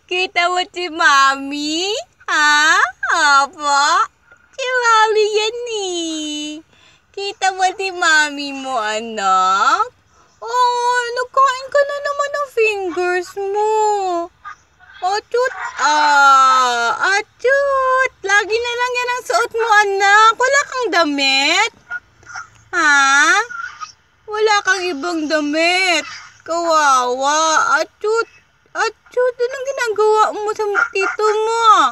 Kita mo si Mami? Ha? Apa? Si Mami yan eh. Kita mo si Mami mo, anak? Nagkain ka na naman ng fingers mo. Achut! Achut! Lagi na lang yan ang suot mo, anak. Wala kang damit? Ha? Wala kang ibang damit. Kawawa. Achut! Achut! Anong ginagawa mo sa tito mo?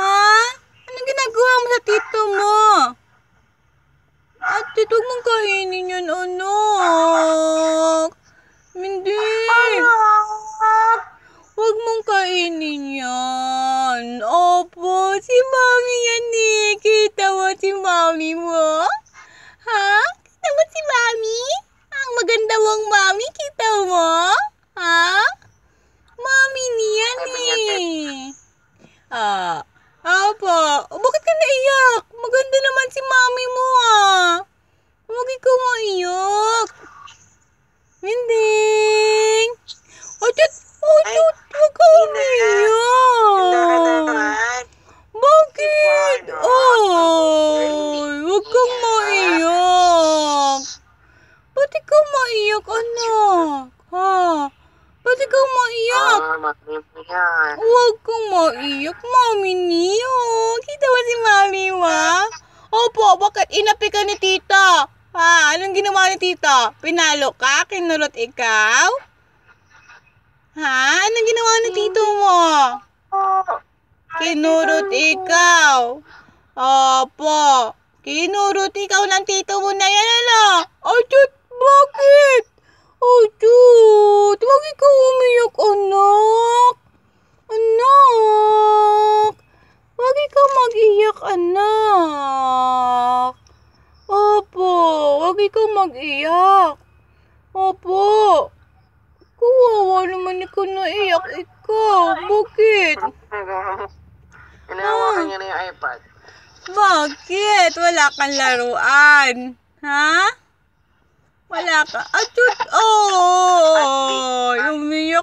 Ha? Anong ginagawa mo sa tito mo? Achut! Huwag mong kainin yun, anak. Hindi. Huwag mong kainin yan. Opo, si Mami yan eh. Kita mo si Mami mo? Ha? Kita mo si Mami? Ang maganda mong Mami, kita mo? Ha? Mami niyan eh. Opo. Bakit ka naiyak? Maganda naman si Mami mo ah. Huwag ikaw maiyak. Minding. Achut! Achut! Huwag ka umiyak. Bakit? Huwag kang maiyak. Ba't ikaw maiyak, anak? Ha? Ba't ikaw maiyak? Huwag kang maiyak, Mami niyo. Kita mo si Mami mo? Opo, bakit inapi ka ni tita? Ha? Anong ginawa ni tita? Pinalo ka? Kinurot ikaw? Ha? Anong ginawa ni tito mo? Kinurot ikaw. Opo. Kinurot ikaw ng tito mo na yan, ano? Achut! Bakit? Achut! Huwag ikaw umiyak, anak. Anak. Huwag ikaw mag-iyak, anak. Opo. Huwag ikaw mag-iyak. Opo. Kawawa naman ikaw naiyak ikaw. Bakit? Inahawakan niya na yung iPad. Bakit? Wala kang laruan. Ha? Wala ka. Achut! Umiyak